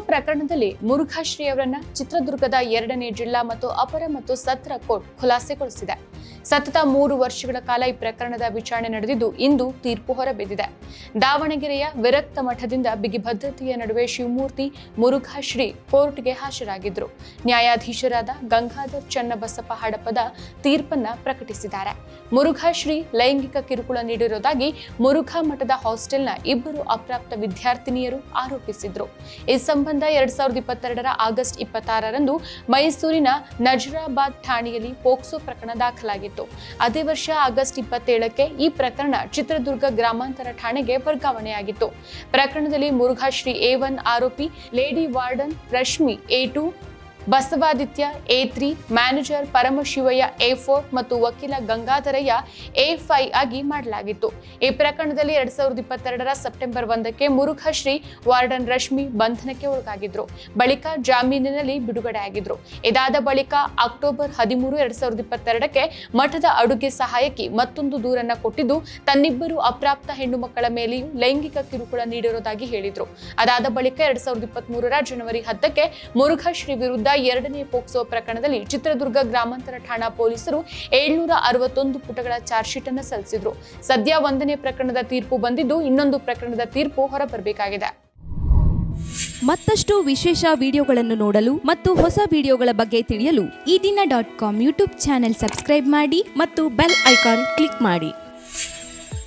ಪ್ರಕರಣದಲ್ಲಿ ಮುರುಘಾಶ್ರೀ ಅವರನ್ನ ಚಿತ್ರದುರ್ಗದ 2ನೇ ಜಿಲ್ಲಾ ಮತ್ತು ಅಪರ ಮತ್ತು ಸತ್ರ ಕೋರ್ಟ್ ಖುಲಾಸೆಗೊಳಿಸಿದೆ. ಸತತ 3 ವರ್ಷಗಳ ಕಾಲ ಈ ಪ್ರಕರಣದ ವಿಚಾರಣೆ ನಡೆದಿದ್ದು ಇಂದು ತೀರ್ಪು ಹೊರಬಿದ್ದಿದೆ. ದಾವಣಗೆರೆಯ ವಿರಕ್ತ ಮಠದಿಂದ ಬಿಗಿ ಭದ್ರತೆಯ ನಡುವೆ ಶಿವಮೂರ್ತಿ ಮುರುಘಾಶ್ರೀ ಕೋರ್ಟ್ಗೆ ಹಾಜರಾಗಿದ್ದರು. ನ್ಯಾಯಾಧೀಶರಾದ ಗಂಗಾಧರ್ ಚನ್ನಬಸಪ್ಪ ಹಡಪದ ತೀರ್ಪನ್ನ ಪ್ರಕಟಿಸಿದ್ದಾರೆ. ಮುರುಘಾಶ್ರೀ ಲೈಂಗಿಕ ಕಿರುಕುಳ ನೀಡಿರುವುದಾಗಿ ಮುರುಘಾ ಮಠದ ಹಾಸ್ಟೆಲ್ನ 2 ಅಪ್ರಾಪ್ತ ವಿದ್ಯಾರ್ಥಿನಿಯರು ಆರೋಪಿಸಿದ್ರು. ಈ ಸಂಬಂಧ 2022ರ ಆಗಸ್ಟ್ 26ರಂದು ಮೈಸೂರಿನ ನಜರಾಬಾದ್ ಠಾಣೆಯಲ್ಲಿ ಪೋಕ್ಸೋ ಪ್ರಕರಣ ದಾಖಲಾಗಿತ್ತು. ಅದೇ ವರ್ಷ ಆಗಸ್ಟ್ 27ಕ್ಕೆ ಈ ಪ್ರಕರಣ ಚಿತ್ರದುರ್ಗ ಗ್ರಾಮಾಂತರ ಠಾಣೆಗೆ ವರ್ಗಾವಣೆಯಾಗಿತ್ತು. ಪ್ರಕರಣದಲ್ಲಿ ಮುರುಘಾಶ್ರೀ A1 ಆರೋಪಿ, lady warden Rashmi A2, Basavaditya A3, manager Paramashivaiah A4 ಮತ್ತು ವಕೀಲ ಗಂಗಾಧರಯ್ಯ A5 ಆಗಿ ಮಾಡಲಾಗಿತ್ತು. ಈ ಪ್ರಕರಣದಲ್ಲಿ 2022ರ ಸೆಪ್ಟೆಂಬರ್ 1ಕ್ಕೆ ಮುರುಘಾಶ್ರೀ ವಾರ್ಡನ್ ರಶ್ಮಿ ಬಂಧನಕ್ಕೆ ಒಳಗಾಗಿದ್ರು. ಬಳಿಕ ಜಾಮೀನಿನಲ್ಲಿ ಬಿಡುಗಡೆಯಾಗಿದ್ರು. ಇದಾದ ಬಳಿಕ ಅಕ್ಟೋಬರ್ 13, 2022ಕ್ಕೆ ಮಠದ ಅಡುಗೆ ಸಹಾಯಕಿ ಮತ್ತೊಂದು ದೂರನ್ನ ಕೊಟ್ಟಿದ್ದು ತನ್ನಿಬ್ಬರು ಅಪ್ರಾಪ್ತ ಹೆಣ್ಣು ಮಕ್ಕಳ ಮೇಲೆಯೂ ಲೈಂಗಿಕ ಕಿರುಕುಳ ನೀಡಿರುವುದಾಗಿ ಹೇಳಿದ್ರು. ಅದಾದ ಬಳಿಕ 2023ರ ಜನವರಿ 10ಕ್ಕೆ ಮುರುಘಾಶ್ರೀ ವಿರುದ್ಧ 2ನೇ ಪೋಕ್ಸೋ ಪ್ರಕರಣದಲ್ಲಿ ಚಿತ್ರದುರ್ಗ ಗ್ರಾಮಾಂತರ ಠಾಣಾ ಪೊಲೀಸರು 761 ಪುಟಗಳ ಚಾರ್ಜ್ ಶೀಟ್ ಅನ್ನು ಸಲ್ಲಿಸಿದ್ರು. ಸದ್ಯ 1ನೇ ಪ್ರಕರಣದ ತೀರ್ಪು ಬಂದಿದ್ದು ಇನ್ನೊಂದು ಪ್ರಕರಣದ ತೀರ್ಪು ಹೊರಬರಬೇಕಾಗಿದೆ. ಮತ್ತಷ್ಟು ವಿಶೇಷ ವಿಡಿಯೋಗಳನ್ನು ನೋಡಲು ಮತ್ತು ಹೊಸ ವಿಡಿಯೋಗಳ ಬಗ್ಗೆ ತಿಳಿಯಲು ಈ ದಿನ .com ಯೂಟ್ಯೂಬ್ ಚಾನೆಲ್ ಸಬ್ಸ್ಕ್ರೈಬ್ ಮಾಡಿ ಮತ್ತು ಬೆಲ್ ಐಕಾನ್ ಕ್ಲಿಕ್ ಮಾಡಿ.